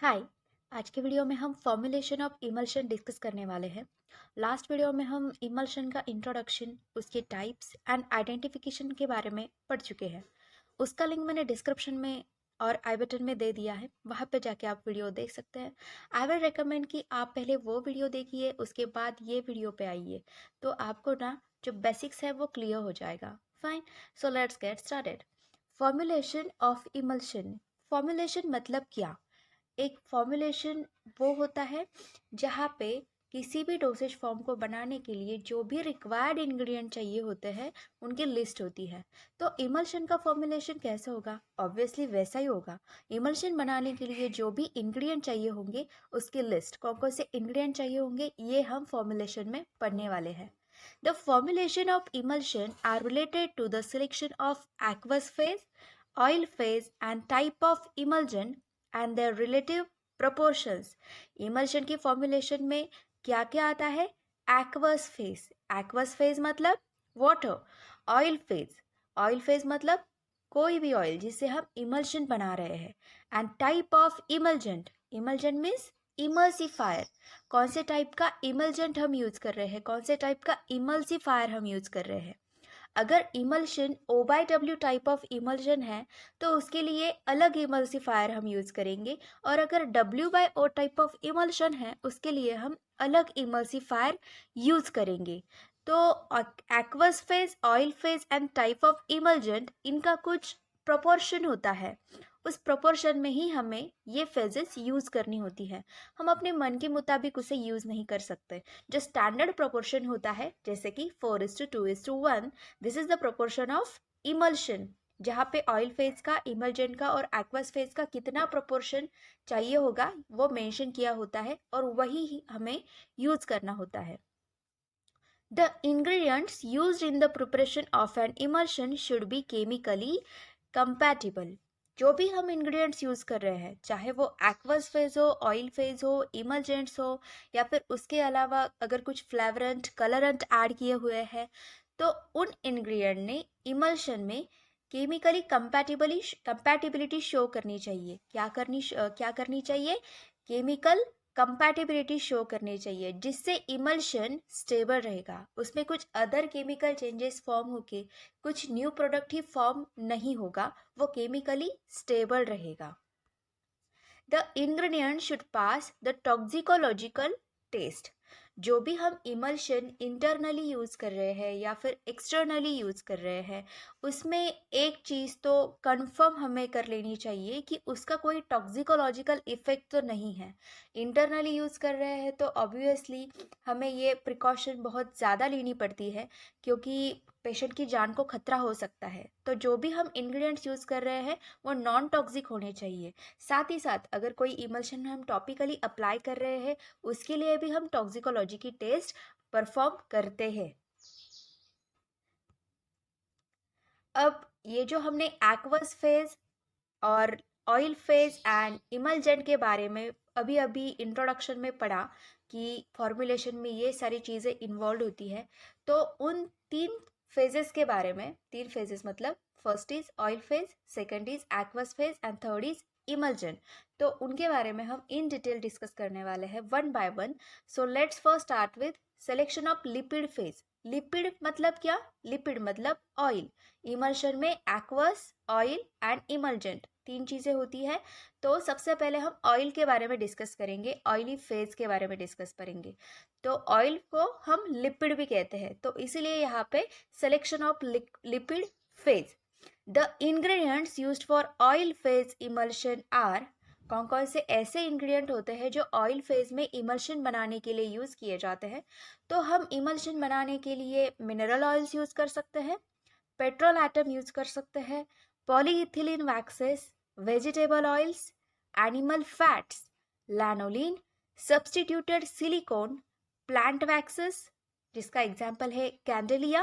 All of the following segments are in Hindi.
हाय। आज के वीडियो में हम फॉर्मुलेशन ऑफ इमल्शन डिस्कस करने वाले हैं। लास्ट वीडियो में हम इमल्शन का इंट्रोडक्शन, उसके टाइप्स एंड आइडेंटिफिकेशन के बारे में पढ़ चुके हैं। उसका लिंक मैंने डिस्क्रिप्शन में और आई बटन में दे दिया है, वहाँ पे जाके आप वीडियो देख सकते हैं। आई विल रिकमेंड कि आप पहले वो वीडियो देखिए, उसके बाद ये वीडियो पे आइए, तो आपको ना जो बेसिक्स है वो क्लियर हो जाएगा। Fine, so let's get started. Formulation of emulsion. Formulation मतलब क्या? एक फॉर्मुलेशन वो होता है जहाँ पे किसी भी डोसेज फॉर्म को बनाने के लिए जो भी रिक्वायर्ड इंग्रेडिएंट चाहिए होते हैं उनकी लिस्ट होती है। तो इमल्शन का फॉर्मुलेशन कैसे होगा? ऑब्वियसली वैसा ही होगा। इमल्शन बनाने के लिए जो भी इंग्रेडिएंट चाहिए होंगे उसकी लिस्ट, कौन कौन से इंग्रेडिएंट चाहिए होंगे, ये हम फॉर्मुलेशन में पढ़ने वाले हैं। The formulation of emulsion are related to the selection of aqueous phase, oil phase and type of emulsion and their relative proportions. Emulsion की formulation में क्या क्या आता है? Aqueous phase, aqueous phase मतलब water. Oil phase, oil phase मतलब कोई भी ऑयल जिससे हम इमल्शन बना रहे हैं। And type of emulgent, emulgent means emulsifier, कौन से टाइप का इमल्जेंट हम यूज कर रहे हैं, कौन से टाइप का इमल्सिफायर हम यूज कर रहे हैं। अगर emulsion O by W type of emulsion है तो उसके लिए अलग इमल्सिफायर हम यूज करेंगे, और अगर W by O type of emulsion है उसके लिए हम अलग इमल्सिफायर यूज करेंगे। तो aqueous phase, oil phase and type of emulgent, इनका कुछ प्रोपोर्शन होता है। उस प्रोपोर्शन में ही हमें ये फेजेस यूज करनी होती है। हम अपने मन के मुताबिक उसे यूज नहीं कर सकते। जो स्टैंडर्ड प्रोपोर्शन होता है, जैसे कि 4:2:1, this is the proportion of emulsion, जहाँ पे ऑयल फेज का, इमल्जेंट का और एक्वस फेज का कितना प्रोपोर्शन चाहिए होगा वो मेंशन किया होता है, और वही हमें यूज करना होता है। The ingredients used in the preparation of an emulsion should be chemically compatible. जो भी हम इंग्रेडिएंट्स यूज कर रहे हैं, चाहे वो एक्वस फेज हो, ऑयल फेज हो, इमल्जेंट्स हो, या फिर उसके अलावा अगर कुछ फ्लेवरेंट, कलरेंट ऐड किए हुए हैं, तो उन इंग्रेडिएंट ने इमल्शन में केमिकली कंपैटिबिलिटी शो करनी चाहिए। क्या करनी चाहिए? केमिकल कंपैटिबिलिटी शो करनी चाहिए, जिससे इमल्शन स्टेबल रहेगा, उसमें कुछ अदर केमिकल चेंजेस फॉर्म होके कुछ न्यू प्रोडक्ट ही फॉर्म नहीं होगा, वो केमिकली स्टेबल रहेगा। The ingredient should pass the toxicological test. जो भी हम इमल्शन इंटरनली यूज कर रहे हैं या फिर एक्सटर्नली यूज कर रहे हैं, उसमें एक चीज़ तो कंफर्म हमें कर लेनी चाहिए कि उसका कोई टॉक्सिकोलॉजिकल इफेक्ट तो नहीं है। इंटरनली यूज कर रहे हैं तो ऑब्वियसली हमें ये प्रिकॉशन बहुत ज़्यादा लेनी पड़ती है, क्योंकि पेशेंट की जान को खतरा हो सकता है। तो जो भी हम इंग्रेडिएंट्स यूज कर रहे हैं वो नॉन टॉक्सिक होने चाहिए। साथ ही साथ अगर कोई इमल्शन हम टॉपिकली अप्लाई कर रहे हैं उसके लिए भी हम टॉक्सिकोलॉजी की टेस्ट परफॉर्म करते हैं। अब ये जो हमने एक्वस फेज और ऑयल फेज एंड इमल्जेंट के बारे में अभी अभी इंट्रोडक्शन में पढ़ा कि फॉर्मुलेशन में ये सारी चीज़ें इन्वॉल्व होती है, तो उन तीन फेजेस के बारे में, तीन फेजेस मतलब first is oil phase, second is aqueous phase and third is emulgent, तो उनके बारे में हम इन डिटेल डिस्कस करने वाले हैं one by one. So let's first start with selection of lipid phase. Lipid मतलब क्या? लिपिड मतलब ऑयल। इमल्शन में एक्वस, ऑयल एंड इमल्जेंट तीन चीजें होती है। तो सबसे पहले हम ऑयल के बारे में डिस्कस करेंगे, ऑयली फेज के बारे में डिस्कस करेंगे। तो ऑयल को हम लिपिड भी कहते हैं, तो इसीलिए यहाँ पे selection of lipid phase. The ingredients used for oil phase emulsion are, कौन कौन से ऐसे इंग्रेडिएंट होते हैं जो ऑयल फेज में इमल्शन बनाने के लिए यूज किए जाते हैं? तो हम इमल्शन बनाने के लिए मिनरल ऑयल्स यूज कर सकते हैं, पेट्रोल एटम यूज कर सकते हैं, polyethylene waxes, vegetable oils, animal fats, lanolin, substituted silicon, plant waxes जिसका एग्जाम्पल है कैंडेलिया,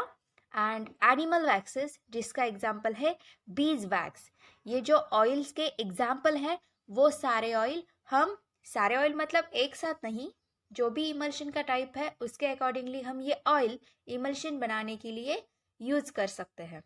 एंड एनिमल वैक्सेस जिसका एग्जाम्पल है बीज वैक्स। ये जो ऑयल्स के एग्जाम्पल हैं वो सारे ऑयल हम, सारे ऑयल मतलब एक साथ नहीं, जो भी इमल्शन का टाइप है उसके अकॉर्डिंगली हम ये ऑयल इमल्शन बनाने के लिए यूज कर सकते हैं।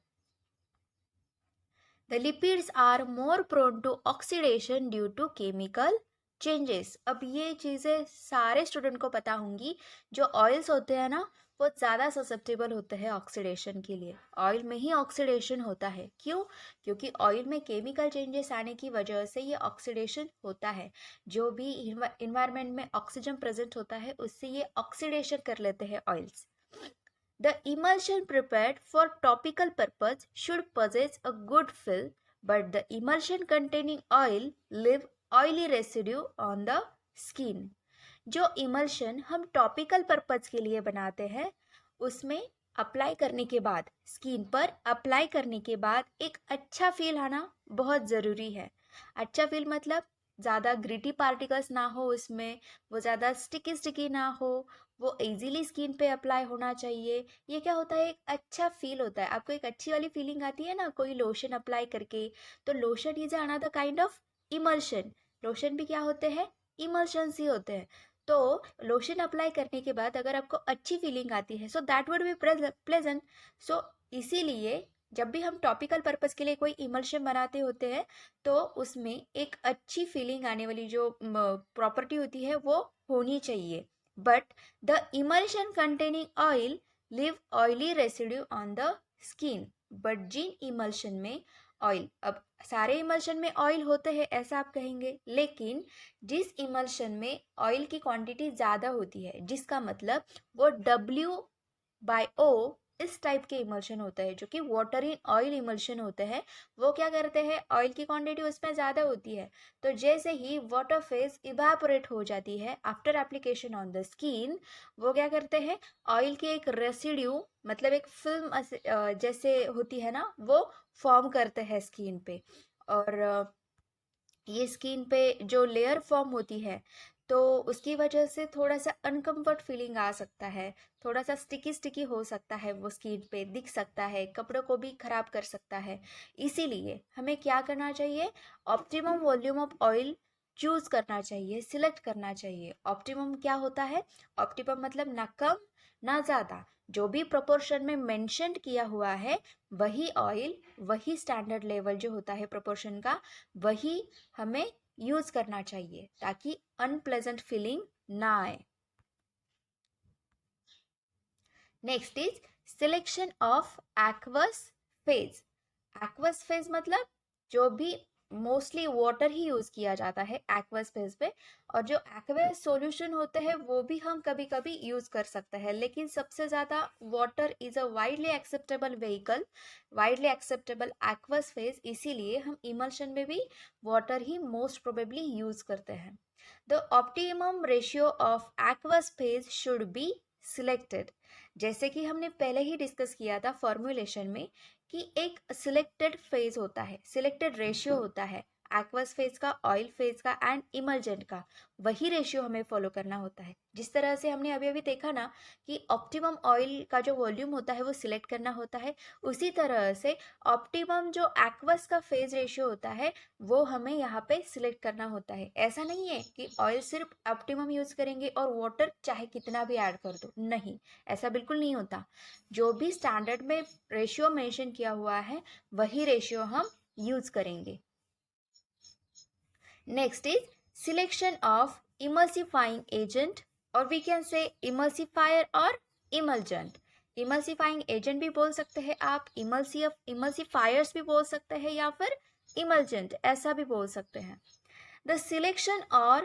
The lipids are more prone to oxidation due to chemical changes. अब ये चीज़ें सारे स्टूडेंट को पता होंगी। जो ऑयल्स होते हैं ना, वो ज़्यादा ससेप्टेबल होते हैं ऑक्सीडेशन के लिए। ऑयल में ही ऑक्सीडेशन होता है। क्यों? क्योंकि ऑयल में केमिकल चेंजेस आने की वजह से ये ऑक्सीडेशन होता है। जो भी इन्वायरमेंट में ऑक्सीजन प्रेजेंट होता है उससे ये ऑक्सीडेशन कर लेते हैं oils. The emulsion prepared for topical purpose should possess a good fill, but the emulsion containing oil leave oily residue on the skin. जो इमल्शन हम टॉपिकल पर्पज के लिए बनाते हैं उसमें अप्लाई करने के बाद, स्किन पर अप्लाई करने के बाद एक अच्छा फील आना बहुत ज़रूरी है। अच्छा फील मतलब ज़्यादा ग्रिटी पार्टिकल्स ना हो उसमें, वो ज़्यादा स्टिकी स्टिकी ना हो, वो इजीली स्किन पे अप्लाई होना चाहिए। ये क्या होता है, एक अच्छा फील होता है। आपको एक अच्छी वाली फीलिंग आती है ना कोई लोशन अप्लाई करके, तो lotion is another kind of emulsion. Lotion भी क्या होते हैं, इमल्शंस ही होते हैं। तो लोशन अप्लाई करने के बाद अगर आपको अच्छी फीलिंग आती है, so that would be pleasant. So इसीलिए जब भी हम टॉपिकल पर्पस के लिए कोई इमल्शन बनाते होते हैं तो उसमें एक अच्छी फीलिंग आने वाली जो प्रॉपर्टी होती है वो होनी चाहिए। But the emulsion containing oil leave oily residue on the skin. But जिन इमल्शन में ऑयल, अब सारे इमल्शन में ऑयल होते हैं ऐसा आप कहेंगे, लेकिन जिस इमल्शन में ऑयल की क्वांटिटी ज़्यादा होती है, जिसका मतलब वो W/O इस टाइप के इमल्शन होता है जो कि वाटर इन ऑयल इमल्शन होते हैं। वो क्या करते हैं, ऑयल की क्वांटिटी उसमें ज़्यादा होती है, तो जैसे ही वाटर फेज इवापोरेट हो जाती है after application on the skin, वो क्या करते हैं, ऑयल की एक रेसिड्यू मतलब एक फिल्म जैसे होती है ना, वो फॉर्म करते हैं स्किन पे। और ये स्किन पे जो लेयर फॉर्म होती है तो उसकी वजह से थोड़ा सा अनकंफर्ट फीलिंग आ सकता है, थोड़ा सा स्टिकी स्टिकी हो सकता है, वो स्किन पे दिख सकता है, कपड़ों को भी खराब कर सकता है। इसीलिए हमें क्या करना चाहिए, optimum volume of oil choose करना चाहिए, सिलेक्ट करना चाहिए। ऑप्टिमम क्या होता है, ऑप्टिमम मतलब ना कम ना ज़्यादा, जो भी प्रोपोर्शन में मेंशन किया हुआ है वही ऑयल, वही स्टैंडर्ड लेवल जो होता है प्रोपोर्शन का, वही हमें यूज करना चाहिए ताकि अनप्लेजेंट फीलिंग ना आए। Next is selection of aqueous phase. Aqueous phase मतलब जो भी मोस्टली वाटर ही यूज किया जाता है एक्वस फेज पे, और जो एक्वस सॉल्यूशन होते हैं वो भी हम कभी कभी यूज कर सकते हैं, लेकिन सबसे ज्यादा water is a widely acceptable vehicle, widely acceptable aqueous phase, इसीलिए हम इमल्शन में भी वाटर ही मोस्ट प्रोबेबली यूज करते हैं। The optimum ratio of aqueous phase should be selected. जैसे कि हमने पहले ही डिस्कस किया था फॉर्मुलेशन में कि एक सिलेक्टेड फेज होता है, सिलेक्टेड रेशियो होता है एक्वस फेज का, ऑयल फेज का एंड इमल्जेंट का, वही रेशियो हमें फॉलो करना होता है। जिस तरह से हमने अभी अभी देखा ना कि ऑप्टिमम ऑयल का जो वॉल्यूम होता है वो सिलेक्ट करना होता है, उसी तरह से ऑप्टिमम जो एक्वस का फेज रेशियो होता है वो हमें यहाँ पे सिलेक्ट करना होता है। ऐसा नहीं है कि ऑयल सिर्फ ऑप्टिमम यूज करेंगे और वाटर चाहे कितना भी ऐड कर दो, नहीं, ऐसा बिल्कुल नहीं होता। जो भी स्टैंडर्ड में रेशियो मेंशन किया हुआ है वही रेशियो हम यूज करेंगे। Next is selection of emulsifying agent, और वी कैन से इमल्सिफायर और इमल्जेंट। इमल्सिफाइंग एजेंट भी बोल सकते हैं आप, इमल्सिफायर्स भी बोल सकते हैं, या फिर इमल्जेंट ऐसा भी बोल सकते हैं। The selection or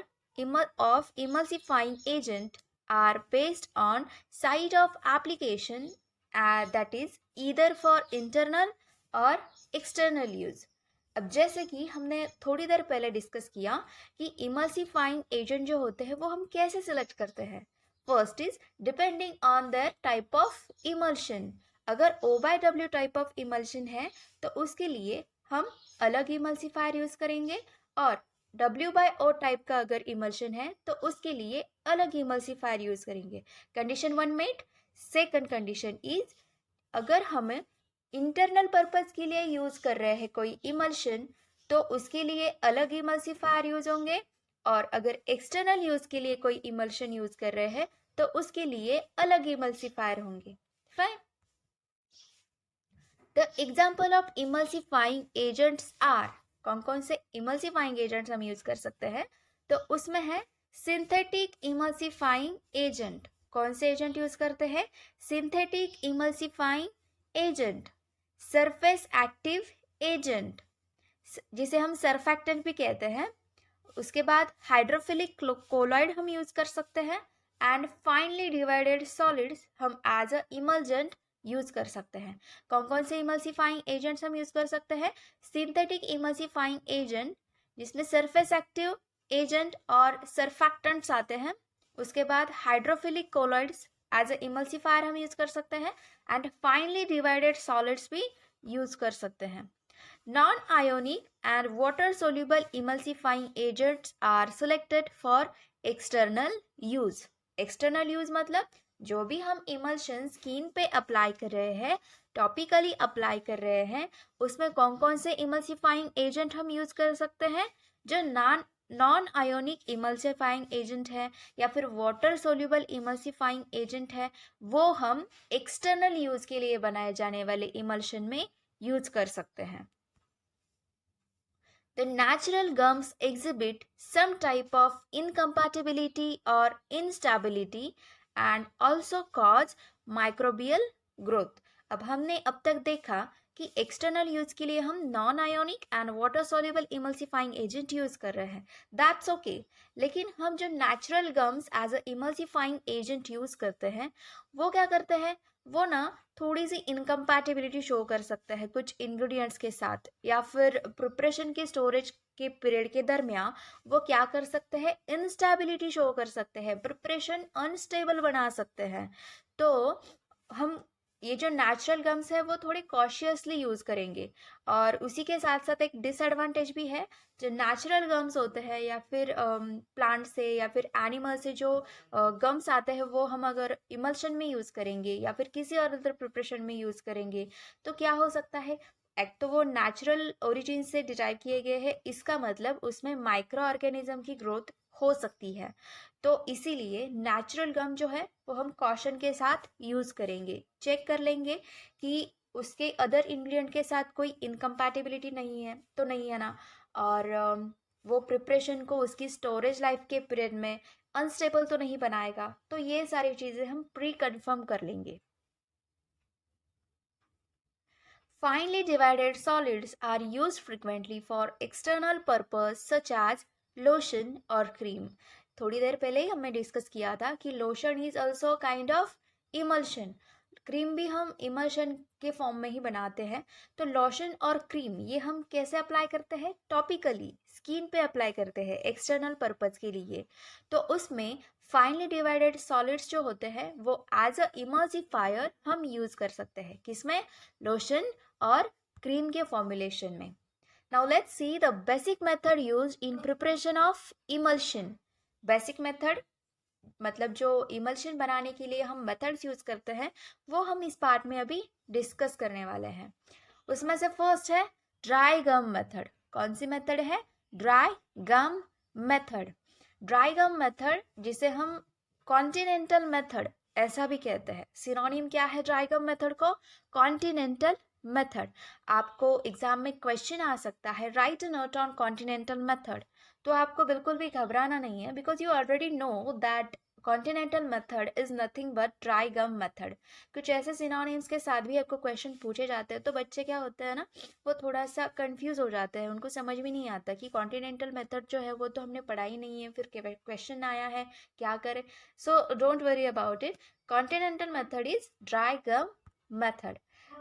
of emulsifying agent are based on site of application, that is either for internal or external use. अब जैसे कि हमने थोड़ी देर पहले डिस्कस किया कि इमल्सिफाइंग एजेंट जो होते हैं वो हम कैसे सिलेक्ट करते हैं। First is depending on the type of emulsion. अगर O/W टाइप ऑफ इमल्शन है तो उसके लिए हम अलग इमल्सिफायर यूज करेंगे, और W/O टाइप का अगर इमल्शन है तो उसके लिए अलग इमल्सिफायर यूज करेंगे। Condition 1 met. Second condition is अगर हमें इंटरनल पर्पस के लिए यूज कर रहे हैं कोई इमल्शन तो उसके लिए अलग इमल्सिफायर यूज होंगे, और अगर एक्सटर्नल यूज के लिए कोई इमल्शन यूज कर रहे हैं तो उसके लिए अलग इमल्सिफायर होंगे। Fine. The example of emulsifying agents are, कौन कौन से इमल्सिफाइंग एजेंट्स हम यूज कर सकते हैं। तो उसमें है सिंथेटिक इमल्सिफाइंग एजेंट। कौन से एजेंट यूज करते हैं? Synthetic emulsifying agent, surface active agent, जिसे हम सरफेक्टेंट भी कहते हैं। उसके बाद हाइड्रोफिलिक कोलॉइड हम यूज कर सकते हैं। एंड फाइनली डिवाइडेड सॉलिड्स हम एज अ इमल्जेंट यूज कर सकते हैं। कौन कौन से इमल्सिफाइंग एजेंट्स हम यूज कर सकते हैं? सिंथेटिक इमल्सिफाइंग एजेंट, जिसमें सरफेस एक्टिव एजेंट और सरफेक्टेंट्स आते हैं। उसके बाद hydrophilic colloids as a emulsifier हम यूज कर सकते हैं। एंड फाइनली डिवाइडेड सॉलिड्स भी यूज कर सकते हैं। Non-ionic and water-soluble emulsifying agents are selected for external use. External use मतलब जो भी हम इमल्शन स्किन पे अप्लाई कर रहे हैं, टॉपिकली अप्लाई कर रहे हैं, उसमें कौन कौन से इमल्सिफाइंग एजेंट हम यूज कर सकते हैं? जो नॉन आयोनिक इमल्सिफाइंग एजेंट है या फिर वाटर सोल्यूबल इमल्सिफाइंग एजेंट है, वो हम एक्सटर्नल यूज के लिए बनाए जाने वाले इमल्शन में यूज कर सकते हैं। The natural gums exhibit some type of incompatibility or instability and also cause microbial growth. अब हमने अब तक देखा कि एक्सटर्नल यूज के लिए हम non ionic and water soluble emulsifying agent use कर रहे हैं, दैट्स ओके। लेकिन हम जो natural gums as a emulsifying agent use करते हैं, वो क्या करते हैं? वो ना थोड़ी सी इनकम्पैटिबिलिटी शो कर सकता है कुछ इंग्रेडिएंट्स के साथ, या फिर प्रिपरेशन के स्टोरेज के पीरियड के दरमियान वो क्या कर सकते हैं? इंस्टेबिलिटी शो कर सकते हैं, प्रिपरेशन अनस्टेबल बना सकते हैं। तो हम ये जो नेचुरल गम्स है वो थोड़े कॉशियसली यूज करेंगे। और उसी के साथ साथ एक डिसएडवांटेज भी है। जो नेचुरल गम्स होते हैं या फिर प्लांट से या फिर एनिमल से जो गम्स आते हैं, वो हम अगर इमल्शन में यूज करेंगे या फिर किसी और अदर प्रिपरेशन में यूज करेंगे, तो क्या हो सकता है? एक तो वो नेचुरल ओरिजिन से डिराइव किए गए हैं, इसका मतलब उसमें माइक्रो ऑर्गेनिज्म की ग्रोथ हो सकती है। तो इसीलिए नेचुरल गम जो है वो हम कॉशन के साथ यूज करेंगे, चेक कर लेंगे कि उसके अदर इंग्रेडिएंट के साथ कोई इनकम्पैटिबिलिटी नहीं है तो नहीं है ना, और वो प्रिपरेशन को उसकी स्टोरेज लाइफ के पीरियड में अनस्टेबल तो नहीं बनाएगा। तो ये सारी चीज़ें हम प्री कंफर्म कर लेंगे। Finely divided solids are used frequently for external purpose such as lotion or cream. थोड़ी देर पहले ही हमने डिस्कस किया था कि lotion is also kind of emulsion, cream भी हम इमल्शन के फॉर्म में ही बनाते हैं। तो लोशन और क्रीम ये हम कैसे अप्लाई करते हैं? टॉपिकली स्किन पे अप्लाई करते हैं एक्सटर्नल पर्पज के लिए। तो उसमें फाइनली डिवाइडेड सॉलिड्स जो होते हैं वो एज अ इमल्सिफायर हम यूज कर सकते हैं। किसमें? लोशन और क्रीम के फॉर्मुलेशन में। Now let's see the basic method used in preparation of emulsion. Basic method मतलब जो इमल्शन बनाने के लिए हम मेथड्स यूज करते हैं, वो हम इस पार्ट में अभी डिस्कस करने वाले हैं। उसमें से फर्स्ट है ड्राई गम मेथड। कौन सी मेथड है? Dry gum method. Dry gum method जिसे हम कॉन्टिनेंटल मेथड ऐसा भी कहते हैं। सिनोनिम क्या है ड्राई गम मेथड को? Continental method. आपको एग्जाम में क्वेश्चन आ सकता है, write a note on continental method. तो आपको बिल्कुल भी घबराना नहीं है, because you already know that continental method is nothing but dry gum method. कुछ ऐसे सिनोनिम्स के साथ भी आपको क्वेश्चन पूछे जाते हैं, तो बच्चे क्या होते हैं ना, वो थोड़ा सा कंफ्यूज हो जाते हैं, उनको समझ में नहीं आता कि कॉन्टिनेंटल मेथड जो है वो तो हमने पढ़ा ही नहीं है, फिर क्वेश्चन आया है क्या करें। So don't worry about it, continental method is dry gum method.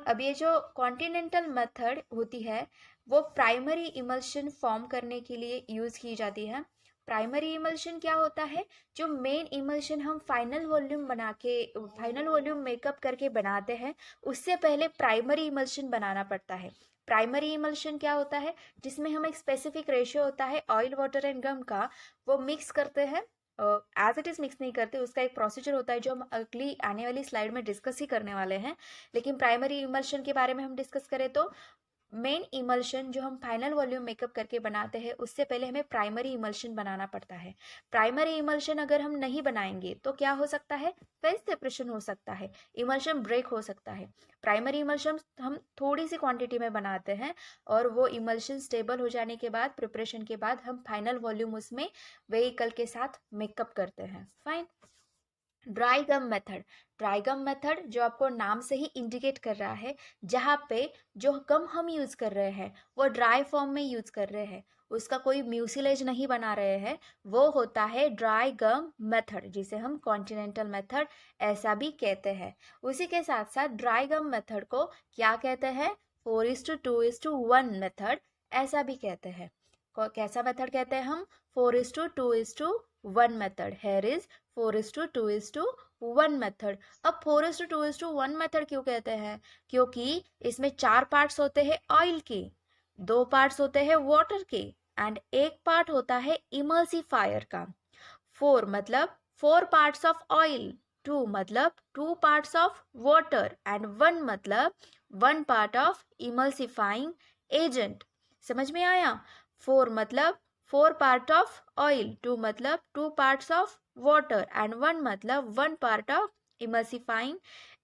अब ये जो कॉन्टिनेंटल मेथड होती है वो प्राइमरी इमल्शन फॉर्म करने के लिए यूज की जाती है। प्राइमरी इमल्शन क्या होता है? जो मेन इमल्शन हम फाइनल वॉल्यूम बना के, फाइनल वॉल्यूम मेकअप करके बनाते हैं, उससे पहले प्राइमरी इमल्शन बनाना पड़ता है। प्राइमरी इमल्शन क्या होता है? जिसमें हम एक स्पेसिफिक रेशियो होता है ऑयल वाटर एंड गम का, वो मिक्स करते हैं। एज इट इज मिक्स नहीं करते, उसका एक प्रोसीजर होता है जो हम अगली आने वाली स्लाइड में डिस्कस ही करने वाले हैं। लेकिन प्राइमरी इमल्शन के बारे में हम डिस्कस करें तो मेन इमल्शन जो हम फाइनल वॉल्यूम मेकअप करके बनाते हैं उससे पहले हमें प्राइमरी इमल्शन बनाना पड़ता है। प्राइमरी इमल्शन अगर हम नहीं बनाएंगे तो क्या हो सकता है, फेज सेपरेशन हो सकता है, इमल्शन ब्रेक हो सकता है। प्राइमरी इमल्शन हम थोड़ी सी क्वांटिटी में बनाते हैं और वो इमल्शन स्टेबल हो जाने के बाद, प्रिपरेशन के बाद हम फाइनल वॉल्यूम उसमें व्हीकल के साथ मेकअप करते हैं। Fine. Dry gum method. Dry gum method जो आपको नाम से ही इंडिकेट कर रहा है, जहाँ पे जो गम हम यूज़ कर रहे हैं वो ड्राई फॉर्म में यूज़ कर रहे हैं, उसका कोई म्यूसिलेज नहीं बना रहे हैं, वो होता है ड्राई गम मेथड, जिसे हम कॉन्टिनेंटल मेथड ऐसा भी कहते हैं। उसी के साथ साथ ड्राई गम मेथड को क्या कहते हैं, 4:2:1 मेथड ऐसा भी कहते हैं। कैसा मेथड कहते हैं हम, 4:2:1 मेथड। Here is 4:2:1 method. अब 4:2:1 मेथड क्यों कहते हैं, क्योंकि इसमें 4 पार्ट्स होते हैं ऑयल के, 2 पार्ट्स होते हैं वाटर के एंड 1 पार्ट होता है इमल्सिफायर का। 4 मतलब 4 पार्ट्स ऑफ ऑयल, 2 मतलब 2 पार्ट्स ऑफ वाटर एंड 1 मतलब 1 पार्ट ऑफ इमल्सिफाइंग एजेंट। समझ में आया? 4 मतलब 4 पार्ट ऑफ ऑयल, 2 मतलब 2 पार्ट्स ऑफ वाटर एंड 1 मतलब 1 पार्ट ऑफ इमल्सिफाइंग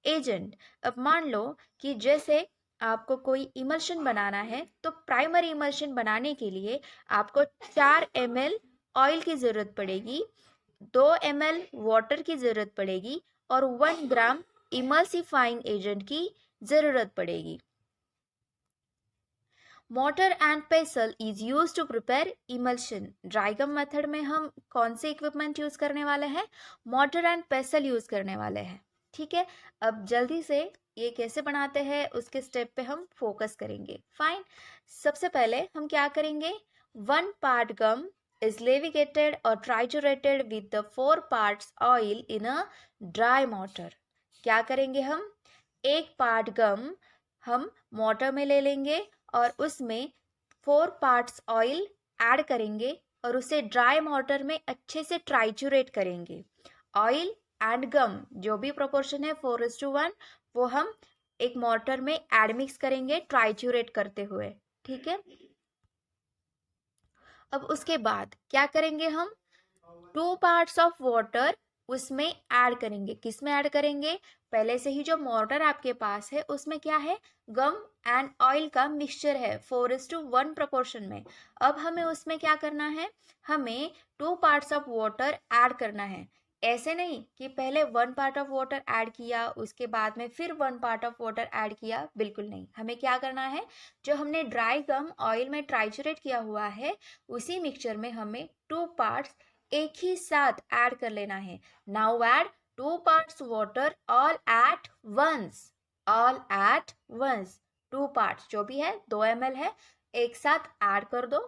एजेंट। अब मान लो कि जैसे आपको कोई इमल्शन बनाना है, तो प्राइमरी इमल्शन बनाने के लिए आपको 4 ml ऑयल की ज़रूरत पड़ेगी, 2 ml वाटर की ज़रूरत पड़ेगी और 1 ग्राम इमल्सिफाइंग एजेंट की ज़रूरत पड़ेगी। Mortar and pestle is use to prepare emulsion. Dry gum method में हम कौन से इक्विपमेंट यूज करने वाले हैं, मोटर एंड पेसल यूज करने वाले हैं। ठीक है, अब जल्दी से ये कैसे बनाते हैं उसके स्टेप पे हम फोकस करेंगे। फाइन। सबसे पहले हम क्या करेंगे, 1 part gum is levigated or triturated with the 4 parts oil in a dry mortar। क्या करेंगे हम, 1 पार्ट गम हम मोटर में ले लेंगे और उसमें 4 पार्ट्स ऑयल ऐड करेंगे और उसे ड्राई मोटर में अच्छे से ट्राइचुरेट करेंगे। ऑयल एंड गम जो भी प्रोपोर्शन है 4:1 वो हम एक मोटर में ऐड मिक्स करेंगे ट्राइचुरेट करते हुए। ठीक है, अब उसके बाद क्या करेंगे हम, 2 पार्ट्स ऑफ वाटर उसमें ऐड करेंगे। किस में ऐड करेंगे, पहले से ही जो मोटर आपके पास है उसमें क्या है, गम एंड ऑयल का मिक्सचर है 4:1 प्रोपोर्शन में। अब हमें उसमें क्या करना है, हमें 2 पार्ट्स ऑफ वाटर ऐड करना है। ऐसे नहीं कि पहले 1 पार्ट ऑफ वाटर ऐड किया उसके बाद में फिर 1 पार्ट ऑफ वाटर ऐड किया, बिल्कुल नहीं। हमें क्या करना है, जो हमने ड्राई गम ऑयल में ट्राइचुरेट किया हुआ है उसी मिक्सचर में हमें 2 पार्ट्स एक ही साथ ऐड कर लेना है। Now add 2 parts water all at once, all at once. 2 parts जो भी है 2 ml है, एक साथ ऐड कर दो।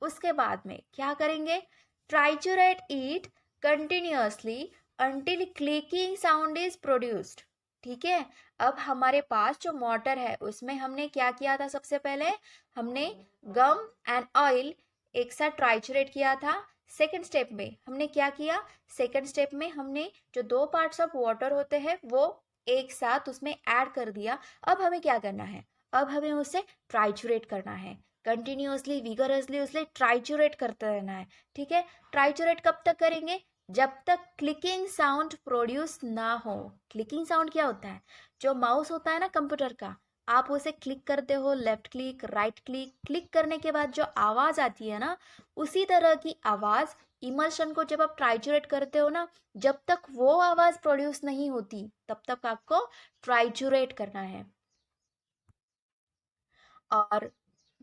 उसके बाद में क्या करेंगे, ट्राइचुरेट it continuously until clicking sound is produced. ठीक है, अब हमारे पास जो मोटर है उसमें हमने क्या किया था, सबसे पहले हमने गम एंड ऑयल एक साथ ट्राइचुरेट किया था। सेकेंड स्टेप में हमने क्या किया, सेकेंड स्टेप में हमने जो 2 पार्ट्स ऑफ वाटर होते हैं वो एक साथ उसमें ऐड कर दिया। अब हमें क्या करना है, अब हमें उसे ट्राइचुरेट करना है, कंटिन्यूअसली विगरसली उसे ट्राइचुरेट करते रहना है। ठीक है, ट्राइचुरेट कब तक करेंगे, जब तक क्लिकिंग साउंड प्रोड्यूस ना हो। क्लिकिंग साउंड क्या होता है, जो माउस होता है ना कंप्यूटर का, आप उसे क्लिक करते हो, left click right click, click करने के बाद जो आवाज़ आती है ना, उसी तरह की आवाज़ इमल्शन को जब आप ट्राइचुरेट करते हो ना, जब तक वो आवाज़ प्रोड्यूस नहीं होती तब तक आपको ट्राइचुरेट करना है। और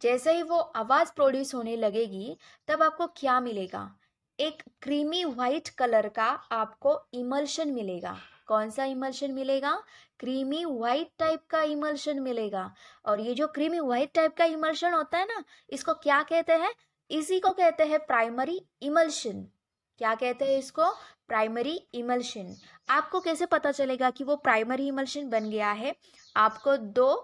जैसे ही वो आवाज़ प्रोड्यूस होने लगेगी तब आपको क्या मिलेगा, एक क्रीमी वाइट कलर का आपको इमल्शन मिलेगा। कौन सा इमल्शन मिलेगा, क्रीमी वाइट टाइप का इमल्शन मिलेगा। और ये जो क्रीमी वाइट टाइप का इमल्शन होता है ना, इसको क्या कहते हैं, इसी को कहते हैं प्राइमरी इमल्शन। क्या कहते हैं इसको, प्राइमरी इमल्शन। आपको कैसे पता चलेगा कि वो प्राइमरी इमल्शन बन गया है, आपको दो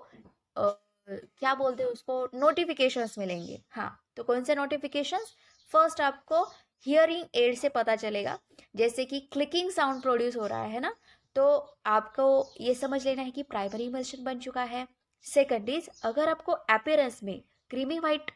क्या बोलते हैं उसको, नोटिफिकेशंस मिलेंगे। हाँ, तो कौन से नोटिफिकेशंस, फर्स्ट आपको हियरिंग एड से पता चलेगा, जैसे कि क्लिकिंग साउंड प्रोड्यूस हो रहा है ना, तो आपको ये समझ लेना है कि प्राइमरी इमल्शन बन चुका है। सेकंड इज, अगर आपको अपीयरेंस में क्रीमी वाइट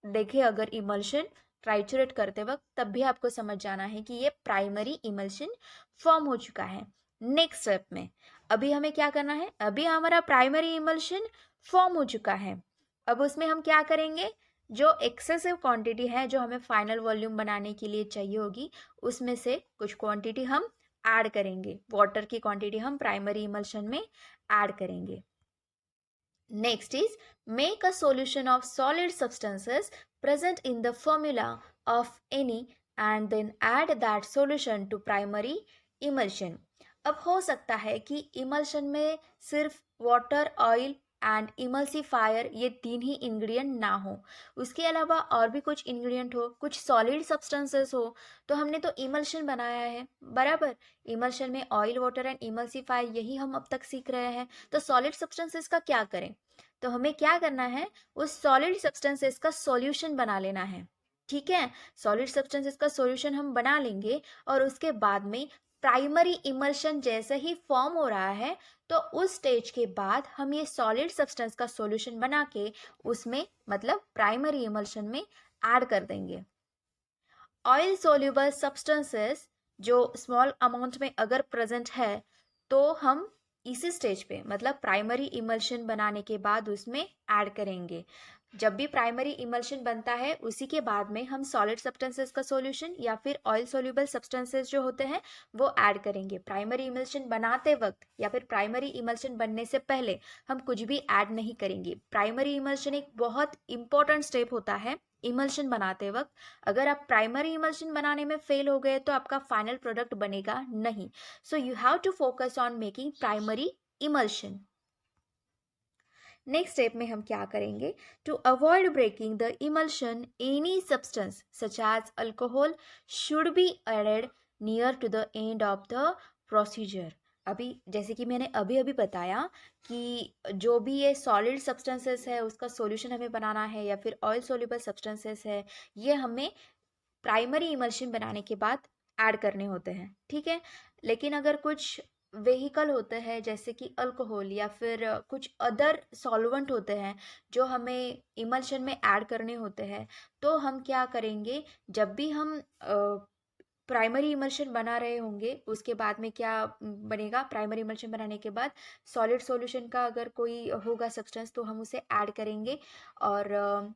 देखे अगर इमल्शन ट्राइचुरेट करते वक्त, तब भी आपको समझ जाना है कि ये प्राइमरी इमल्शन फॉर्म हो चुका है। नेक्स्ट स्टेप में अभी हमें क्या करना है, अभी हमारा प्राइमरी इमल्शन फॉर्म हो चुका है। अब उसमें हम क्या करेंगे, जो एक्सेसिव क्वांटिटी है जो हमें फाइनल वॉल्यूम बनाने के लिए चाहिए होगी, उसमें से कुछ क्वांटिटी हम ऐड करेंगे, वाटर की क्वांटिटी हम प्राइमरी इमल्शन में ऐड करेंगे। Next is, make a solution of solid substances present in the formula of any and then add that solution to primary emulsion. अब हो सकता है कि इमल्शन में सिर्फ वाटर, ऑयल एंड इमल्सिफायर ये तीन ही इंग्रेडिएंट ना हो, उसके अलावा और भी कुछ इंग्रेडिएंट हो, कुछ सॉलिड सब्सटेंसेस हो। तो हमने तो इमल्शन बनाया है, बराबर। इमल्शन में ऑयल, वाटर एंड इमल्सिफायर यही हम अब तक सीख रहे हैं। तो सॉलिड सब्सटेंसेस का क्या करें, तो हमें क्या करना है, उस सॉलिड सब्सटेंसेस का सॉल्यूशन बना लेना है। ठीक है, सॉलिड सब्सटेंसेस का सॉल्यूशन हम बना लेंगे और उसके बाद में प्राइमरी इमल्शन जैसे ही फॉर्म हो रहा है, तो उस स्टेज के बाद हम ये सॉलिड सब्सटेंस का सॉल्यूशन बना के उसमें मतलब प्राइमरी इमल्शन में ऐड कर देंगे। ऑयल सोल्यूबल सब्सटेंसेस जो स्मॉल अमाउंट में अगर प्रेजेंट है, तो हम इसी स्टेज पे मतलब प्राइमरी इमल्शन बनाने के बाद उसमें ऐड करेंगे। जब भी प्राइमरी इमल्शन बनता है उसी के बाद में हम सॉलिड सब्सटेंसेस का सॉल्यूशन या फिर ऑयल सोल्यूबल सब्सटेंसेस जो होते हैं वो ऐड करेंगे। प्राइमरी इमल्शन बनाते वक्त या फिर प्राइमरी इमल्शन बनने से पहले हम कुछ भी ऐड नहीं करेंगे। प्राइमरी इमल्शन एक बहुत इंपॉर्टेंट स्टेप होता है इमल्शन बनाते वक्त। अगर आप प्राइमरी इमल्शन बनाने में फेल हो गए तो आपका फाइनल प्रोडक्ट बनेगा नहीं। So you have to focus on making primary emulsion. Next step में हम क्या करेंगे, to avoid breaking the emulsion any substance such as alcohol should be added near to the end of the procedure. अभी जैसे कि मैंने अभी अभी बताया कि जो भी ये सॉलिड सब्सटेंसेस है उसका सॉल्यूशन हमें बनाना है या फिर ऑयल सोल्यूबल सब्सटेंसेस है, ये हमें प्राइमरी इमल्शन बनाने के बाद ऐड करने होते हैं। ठीक है, लेकिन अगर कुछ वेहिकल होते हैं जैसे कि अल्कोहल या फिर कुछ अदर सॉल्वेंट होते हैं जो हमें इमल्शन में ऐड करने होते हैं, तो हम क्या करेंगे, जब भी हम प्राइमरी इमल्शन बना रहे होंगे उसके बाद में क्या बनेगा, प्राइमरी इमल्शन बनाने के बाद सॉलिड सॉल्यूशन का अगर कोई होगा सब्सटेंस तो हम उसे ऐड करेंगे और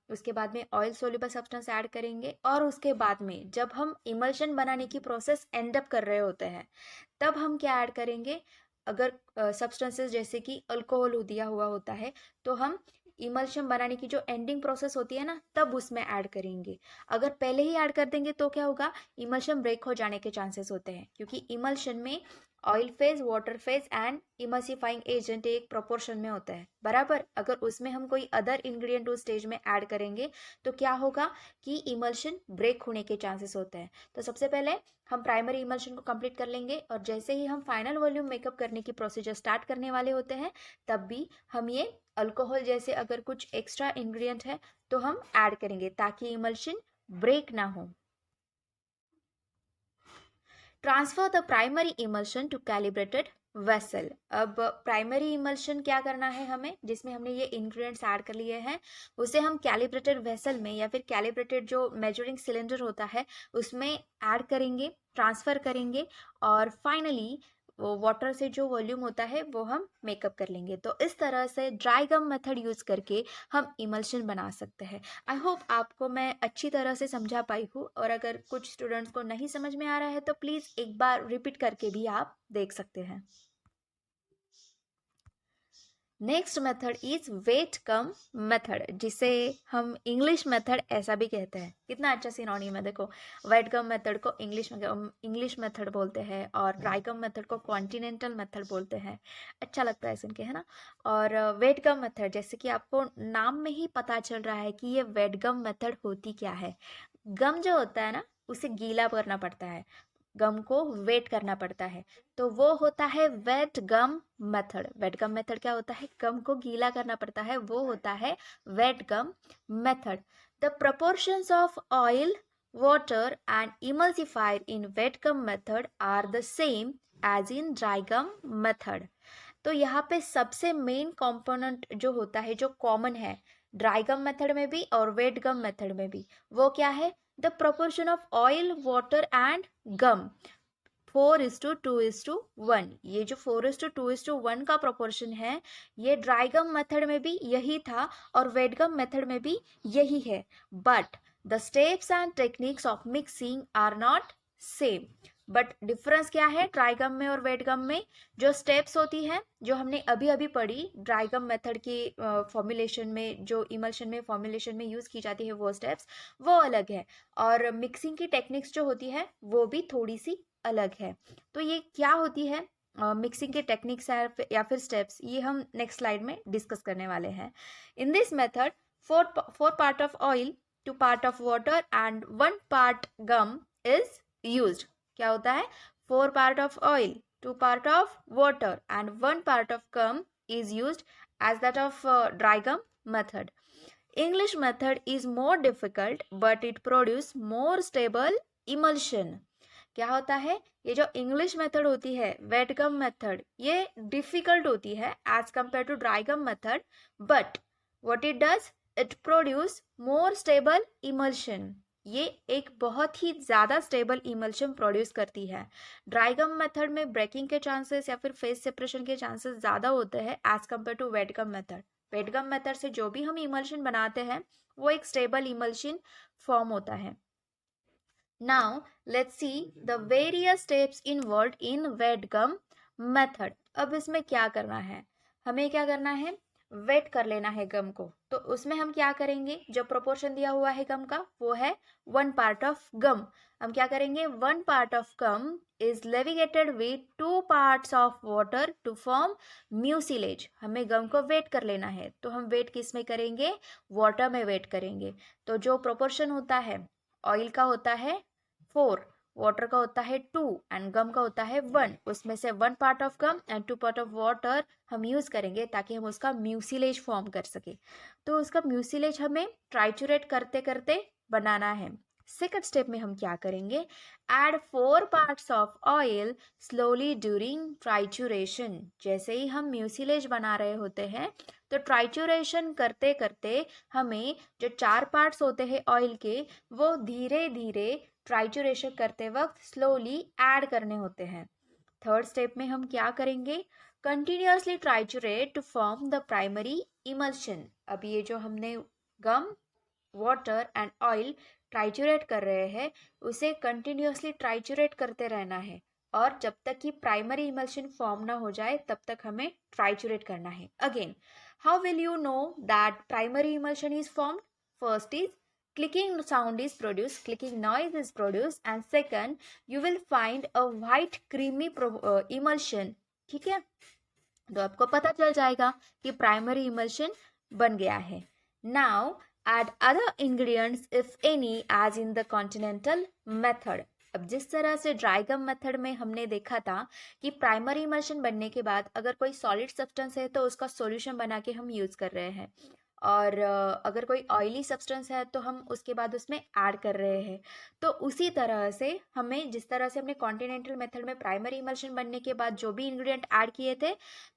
उसके बाद में ऑयल सोल्यूबल सब्सटेंस ऐड करेंगे। और उसके बाद में जब हम इमल्शन बनाने की प्रोसेस एंड अप कर रहे होते हैं तब हम क्या ऐड करेंगे, अगर सब्सटेंसेस जैसे कि अल्कोहल दिया हुआ होता है तो हम इमल्शन बनाने की जो एंडिंग प्रोसेस होती है ना तब उसमें ऐड करेंगे। अगर पहले ही ऐड कर देंगे तो क्या होगा, इमल्शन ब्रेक हो जाने के चांसेस होते हैं, क्योंकि इमल्शन में oil phase, water phase and emulsifying agent एक प्रोपोर्शन में होता है, बराबर। अगर उसमें हम कोई अदर इंग्रेडिएंट उस स्टेज में ऐड करेंगे तो क्या होगा कि इमल्शन ब्रेक होने के चांसेस होते हैं। तो सबसे पहले हम प्राइमरी इमल्शन को कंप्लीट कर लेंगे और जैसे ही हम फाइनल वॉल्यूम मेकअप करने की प्रोसीजर स्टार्ट करने वाले होते हैं तब भी हम ये अल्कोहल जैसे अगर कुछ एक्स्ट्रा इंग्रेडिएंट है तो हम ऐड करेंगे ताकि इमल्शन ब्रेक ना हो। Transfer the primary emulsion to calibrated vessel. अब प्राइमरी इमल्शन क्या करना है हमें, जिसमें हमने ये इंग्रेडिएंट्स ऐड कर लिए हैं उसे हम कैलिब्रेटेड वेसल में या फिर कैलिब्रेटेड जो मेजरिंग सिलेंडर होता है उसमें ऐड करेंगे, ट्रांसफ़र करेंगे और फाइनली वो वाटर से जो वॉल्यूम होता है वो हम मेकअप कर लेंगे। तो इस तरह से ड्राई गम मेथड यूज़ करके हम इमल्शन बना सकते हैं। आई होप आपको मैं अच्छी तरह से समझा पाई हूँ, और अगर कुछ स्टूडेंट्स को नहीं समझ में आ रहा है तो प्लीज़ एक बार रिपीट करके भी आप देख सकते हैं। Next method is wet gum method, जिसे हम इंग्लिश मेथड ऐसा भी कहते हैं। कितना अच्छा सिनोनिम है देखो, वेट कम मेथड को इंग्लिश मेथड बोलते हैं और ड्राई कम मेथड को कॉन्टिनेंटल मेथड बोलते हैं। अच्छा लगता है सुन के, है ना। और वेट कम मेथड जैसे कि आपको नाम में ही पता चल रहा है कि ये वेट गम मेथड होती क्या है। गम जो होता है ना उसे गीला करना पड़ता है, गम को वेट करना पड़ता है, तो वो होता है wet gum method. Wet gum method क्या होता है, गम को गीला करना पड़ता है, वो होता है wet gum method. The proportions of oil, water and emulsifier in wet gum method are the same as in dry gum method. तो यहाँ पे सबसे मेन कंपोनेंट जो होता है, जो कॉमन है ड्राई गम मेथड में भी और वेट गम मेथड में भी, वो क्या है? The proportion of oil, water and gum 4:2:1। ये जो 4:2:1 का प्रोपोर्शन है, ये ड्राई गम मेथड में भी यही था और वेट गम मेथड में भी यही है, but the steps and techniques of mixing are not same. But difference क्या है ड्राई गम में और वेट गम में? जो स्टेप्स होती हैं, जो हमने अभी अभी पढ़ी ड्राई गम मेथड की फॉर्मुलेशन में, जो इमल्शन में फॉर्मुलेशन में यूज की जाती है, वो स्टेप्स वो अलग है, और मिक्सिंग की टेक्निक्स जो होती है वो भी थोड़ी सी अलग है। तो ये क्या होती है मिक्सिंग के टेक्निक्स या फिर स्टेप्स, ये हम नेक्स्ट स्लाइड में डिस्कस करने वाले हैं। In this method 4 part of oil, 2 part of water and 1 part gum is used. क्या होता है? 4 part of oil, 2 part of water and 1 part of gum is used as that of dry gum method. English method is more difficult but it produce more stable emulsion. क्या होता है? ये जो इंग्लिश मेथड होती है, वेट गम मेथड, ये डिफिकल्ट होती है as compare to dry gum method, but what it does, it produce more stable emulsion. ये एक बहुत ही ज़्यादा स्टेबल इमल्शन प्रोड्यूस करती है। ड्राई गम मेथड में ब्रेकिंग के चांसेस या फिर फेस सेपरेशन के चांसेस ज़्यादा होते हैं as compare to wet gum method. Wet gum method से जो भी हम इमल्शन बनाते हैं वो एक स्टेबल इमल्शन फॉर्म होता है। Now let's see the various steps involved in wet gum method. अब इसमें क्या करना है? हमें क्या करना है? वेट कर लेना है गम को। तो उसमें हम क्या करेंगे? जो प्रोपोर्शन दिया हुआ है गम का वो है 1 पार्ट ऑफ गम। हम क्या करेंगे? 1 part of gum is levigated with 2 parts of water to form mucilage. हमें गम को वेट कर लेना है, तो हम वेट किस में करेंगे? वाटर में वेट करेंगे। तो जो प्रोपोर्शन होता है ऑयल का होता है 4, वाटर का होता है 2 एंड गम का होता है 1। उसमें से 1 part of gum and 2 part of water हम यूज करेंगे ताकि हम उसका म्यूसिलेज फॉर्म कर सके। तो उसका म्यूसिलेज हमें ट्राइचुरेट करते करते बनाना है। सेकंड स्टेप में हम क्या करेंगे? Add 4 parts of oil slowly during trituration. जैसे ही हम म्यूसिलेज बना रहे होते हैं तो ट्राइचुरेशन करते करते हमें जो 4 पार्ट्स होते हैं ऑयल के, वो धीरे धीरे ट्राइचुरेशन करते वक्त स्लोली ऐड करने होते हैं। थर्ड स्टेप में हम क्या करेंगे? Continuously triturate to form the primary emulsion. अब ये जो हमने gum, water and oil triturate कर रहे हैं, उसे कंटिन्यूअसली ट्राइचुरेट करते रहना है, और जब तक कि प्राइमरी इमल्शन फॉर्म ना हो जाए तब तक हमें ट्राइचुरेट करना है। Again, how will you know that primary emulsion is formed? First is clicking sound is produced, clicking noise is produced, and second you will find a white creamy emulsion. ठीक है, तो आपको पता चल जाएगा कि प्राइमरी इमल्शन बन गया है। Now add other ingredients if any as in the continental method. अब जिस तरह से ड्राई गम मेथड में हमने देखा था कि प्राइमरी इमल्शन बनने के बाद अगर कोई सॉलिड सब्सटेंस है तो उसका सॉल्यूशन बना के हम यूज़ कर रहे हैं, और अगर कोई ऑयली सब्सटेंस है तो हम उसके बाद उसमें ऐड कर रहे हैं। तो उसी तरह से हमें, जिस तरह से हमने कॉन्टिनेंटल मेथड में प्राइमरी इमल्शन बनने के बाद जो भी इंग्रेडिएंट ऐड किए थे,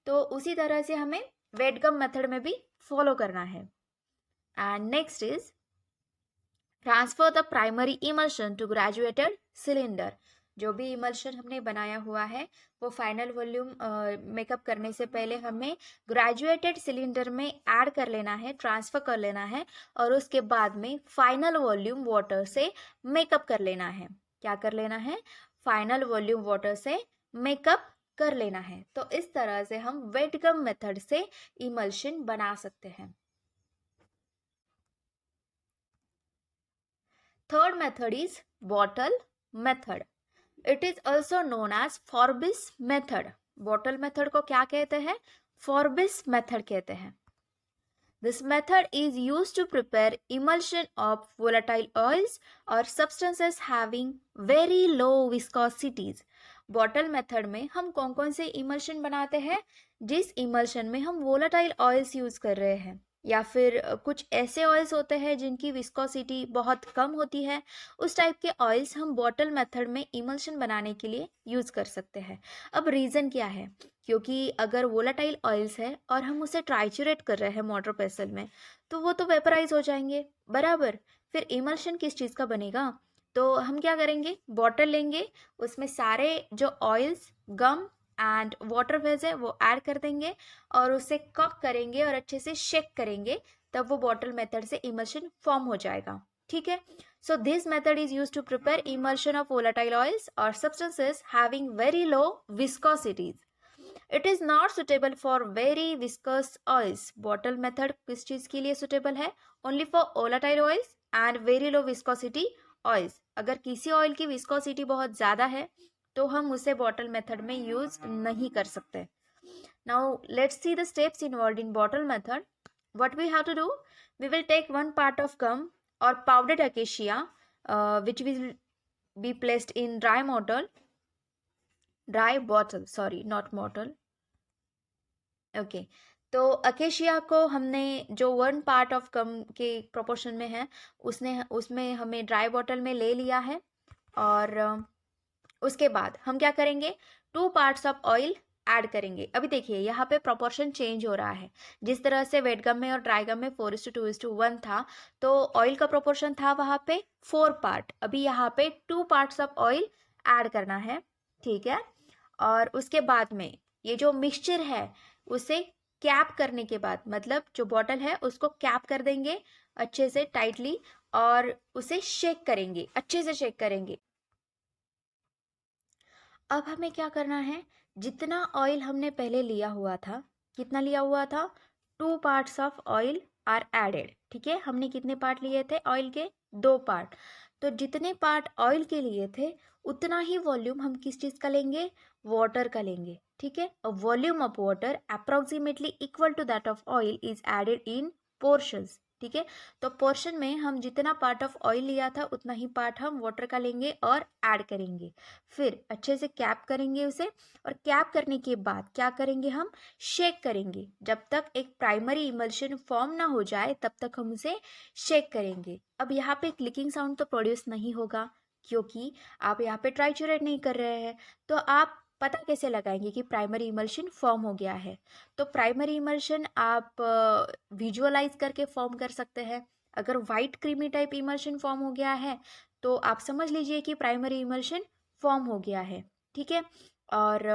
तो उसी तरह से हमें वेट गम मेथड में भी फॉलो करना है। And next is transfer the primary emulsion to graduated cylinder. जो भी इमल्शन हमने बनाया हुआ है वो फाइनल वॉल्यूम मेकअप करने से पहले हमें ग्रेजुएटेड सिलेंडर में ऐड कर लेना है, ट्रांसफ़र कर लेना है, और उसके बाद में फाइनल वॉल्यूम वाटर से मेकअप कर लेना है। क्या कर लेना है? फाइनल वॉल्यूम वाटर से मेकअप कर लेना है। तो इस तरह से हम वेट गम मेथड से इमल्शन बना सकते हैं। Third method is bottle method. It is also known as Forbes method. Bottle method को क्या कहते हैं? Forbes method कहते हैं। This method is used to prepare emulsion of volatile oils or substances having very low viscosities. Bottle method में हम कौन कौन से इमल्शन बनाते हैं? जिस इमल्शन में हम वोलाटाइल ऑयल्स यूज कर रहे हैं, या फिर कुछ ऐसे ऑयल्स होते हैं जिनकी विस्कोसिटी बहुत कम होती है। उस टाइप के ऑयल्स हम बॉटल मेथड में इमल्शन बनाने के लिए यूज़ कर सकते हैं। अब रीज़न क्या है? क्योंकि अगर वोलाटाइल ऑयल्स है और हम उसे ट्राइचुरेट कर रहे हैं मोटर पेसल में, तो वो तो वेपराइज हो जाएंगे, बराबर। फिर इमल्शन किस चीज़ का बनेगा? तो हम क्या करेंगे, बॉटल लेंगे, उसमें सारे जो oils, gum and water phase है वो ऐड कर देंगे और उसे कप करेंगे और अच्छे से शेक करेंगे, तब वो बॉटल मेथड से इमल्शन फॉर्म हो जाएगा। ठीक है। So this method is use to prepare emulsion of volatile oils और substances having very low viscosities. It is not suitable for very viscous oils. Bottle method किस चीज के लिए सुटेबल है? Only for volatile oils and very low viscosity oils. अगर किसी ऑयल की विस्कोसिटी बहुत ज़्यादा है तो हम उसे बॉटल मेथड में यूज नहीं कर सकते। Now let's see the steps involved in bottle method. What we have to do, we will take one part of gum or powdered acacia, which will be placed in dry bottle, sorry, not bottle. Okay, तो अकेशिया को हमने जो 1 पार्ट ऑफ गम के प्रोपोर्शन में है उसमें हमें ड्राई बॉटल में ले लिया है। और उसके बाद हम क्या करेंगे, 2 पार्ट्स ऑफ ऑयल ऐड करेंगे। अभी देखिए यहाँ पे प्रोपोर्शन चेंज हो रहा है। जिस तरह से वेट गम में और ड्राई गम में 4:2:1 था, तो ऑयल का प्रोपोर्शन था वहाँ पे 4 पार्ट। अभी यहाँ पे 2 पार्ट्स ऑफ ऑयल ऐड करना है। ठीक है। और उसके बाद में ये जो मिक्सचर है उसे कैप करने के बाद, मतलब जो बॉटल है उसको कैप कर देंगे अच्छे से टाइटली और उसे शेक करेंगे, अच्छे से शेक करेंगे। अब हमें क्या करना है, जितना ऑयल हमने पहले लिया हुआ था, कितना लिया हुआ था, 2 parts of oil are added. ठीक है, हमने कितने पार्ट लिए थे ऑयल के? 2 पार्ट। तो जितने पार्ट ऑयल के लिए थे उतना ही वॉल्यूम हम किस चीज़ का लेंगे? वाटर का लेंगे। ठीक है, a volume of water approximately equal to that of oil is added in portions. ठीक है, तो पोर्शन में हम जितना पार्ट ऑफ ऑयल लिया था उतना ही पार्ट हम वाटर का लेंगे और ऐड करेंगे। फिर अच्छे से कैप करेंगे उसे, और कैप करने के बाद क्या करेंगे, हम शेक करेंगे। जब तक एक प्राइमरी इमल्शन फॉर्म ना हो जाए तब तक हम उसे शेक करेंगे। अब यहाँ पे क्लिकिंग साउंड तो प्रोड्यूस नहीं होगा क्योंकि आप यहाँ पे ट्राइचुरेट नहीं कर रहे हैं। तो आप पता कैसे लगाएंगे कि प्राइमरी इमल्शन फॉर्म हो गया है? तो प्राइमरी इमल्शन आप विजुअलाइज करके फॉर्म कर सकते हैं। अगर white creamy type emulsion form हो गया है तो आप समझ लीजिए कि प्राइमरी इमल्शन फॉर्म हो गया है। ठीक है। और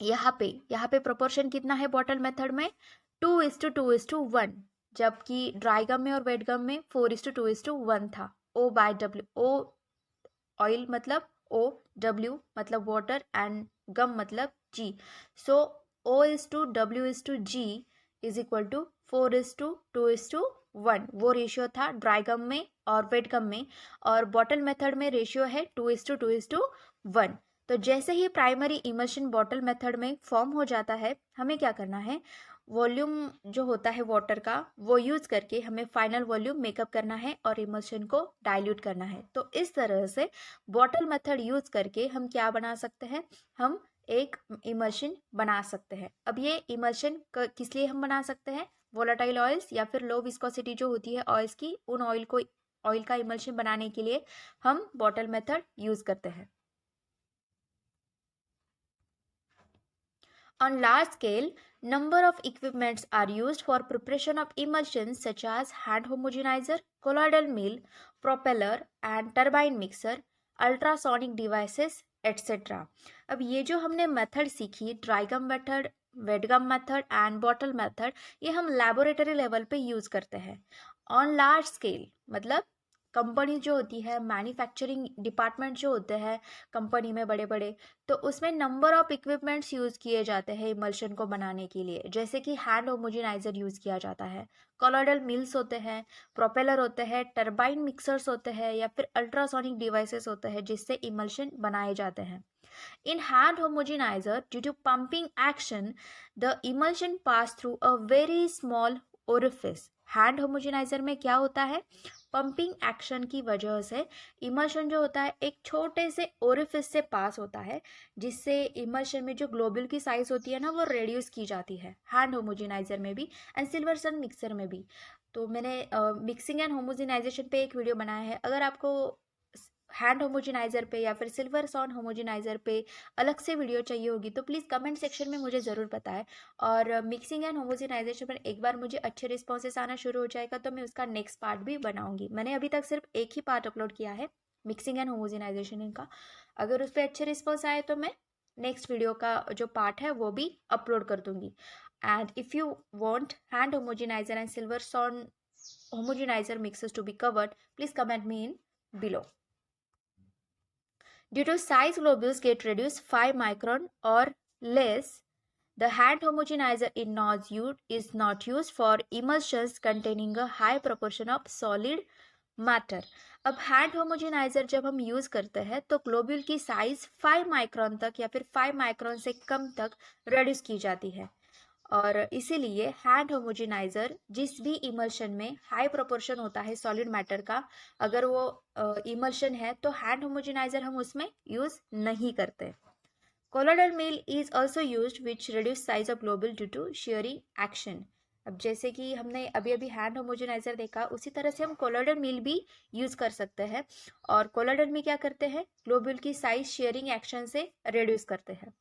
यहाँ पे प्रोपोर्शन कितना है बॉटल मेथड में? 2:2:1, जबकि ड्राई गम में और वेट गम में 4:2:1 था। O/W, ओ ऑयल मतलब O, W मतलब वाटर एंड गम मतलब G। So O/W/G is equal to 4:2:1। वो रेशियो था ड्राई गम में और वेट गम में, और बॉटल मेथड में रेशियो है 2:2:1। तो जैसे ही प्राइमरी इमल्शन बॉटल मेथड में फॉर्म हो जाता है, हमें क्या करना है, वॉल्यूम जो होता है वाटर का वो यूज़ करके हमें फाइनल वॉल्यूम मेकअप करना है और इमल्शन को डाइल्यूट करना है। तो इस तरह से बॉटल मेथड यूज़ करके हम क्या बना सकते हैं, हम एक इमल्शन बना सकते हैं। अब ये इमल्शन किस लिए हम बना सकते हैं? वोलाटाइल ऑयल्स या फिर लो विस्कोसिटी जो होती है ऑयल्स की, उन ऑयल का इमल्शन बनाने के लिए हम बॉटल मेथड यूज़ करते हैं। On large scale, number of equipments are used for preparation of emulsions such as hand homogenizer, colloidal mill, propeller and turbine mixer, ultrasonic devices, etc. अब ये जो हमने मेथड सीखी, dry gum method, wet gum method and bottle method, ये हम लैबोरेटरी लेवल पे यूज़ करते हैं। ऑन लार्ज स्केल मतलब कंपनी जो होती है, मैन्युफैक्चरिंग डिपार्टमेंट जो होते हैं कंपनी में बड़े बड़े, तो उसमें नंबर ऑफ इक्विपमेंट्स यूज़ किए जाते हैं इमल्शन को बनाने के लिए। जैसे कि हैंड होमोजेनाइजर यूज़ किया जाता है, कॉलोइडल मिल्स होते हैं, प्रोपेलर होते हैं, टरबाइन मिक्सर्स होते हैं या फिर अल्ट्रासोनिक डिवाइसेस होते हैं जिससे इमल्शन बनाए जाते हैं। In hand homogenizer, due to pumping action, the emulsion pass through a very small orifice. Hand homogeniser में क्या होता है, पंपिंग एक्शन की वजह से इमल्शन जो होता है एक छोटे से ओरिफिस से पास होता है, जिससे इमल्शन में जो ग्लोब्यूल की साइज होती है ना वो रिड्यूस की जाती है, हैंड होमोजेनाइजर में भी एंड सिल्वर सन मिक्सर में भी। तो मैंने मिक्सिंग एंड होमोजेनाइजेशन पे एक वीडियो बनाया है, अगर आपको हैंड होमोजेनाइजर पे या फिर सिल्वर सन होमोजेनाइजर पे अलग से वीडियो चाहिए होगी तो प्लीज़ कमेंट सेक्शन में मुझे ज़रूर बताएं। और मिक्सिंग एंड होमोजेनाइजेशन पर एक बार मुझे अच्छे रिस्पॉन्सेस आना शुरू हो जाएगा तो मैं उसका नेक्स्ट पार्ट भी बनाऊंगी। मैंने अभी तक सिर्फ एक ही पार्ट अपलोड किया है मिक्सिंग एंड होमोजेनाइजेशन का। अगर उस पर अच्छे रिस्पॉन्स आए तो मैं नेक्स्ट वीडियो का जो पार्ट है वो भी अपलोड कर दूंगी। And if you want hand homogenizer and Silverson homogenizer mixes to be covered, please comment me in below. Due to size globules get reduced 5 micron or less, the hand homogenizer is not used for emulsions containing a high proportion of solid matter. अब हैंड होमोजेनाइजर जब हम यूज़ करते हैं तो ग्लोब्यूल की साइज 5 माइक्रोन तक या फिर 5 माइक्रोन से कम तक रिड्यूस की जाती है, और इसीलिए हैंड होमोजेनाइजर जिस भी इमल्शन में हाई प्रोपोर्शन होता है सॉलिड मैटर का, अगर वो इमल्शन है तो हैंड होमोजेनाइजर हम उसमें यूज़ नहीं करते। Colloidal mill is also use which reduce size of globule due to shearing action. अब जैसे कि हमने अभी अभी हैंड होमोजेनाइजर देखा, उसी तरह से हम कोलोइडल मील भी यूज़ कर सकते हैं। और कोलोइडल मील क्या करते हैं, ग्लोब्यूल की साइज शेयरिंग एक्शन से रिड्यूस करते हैं।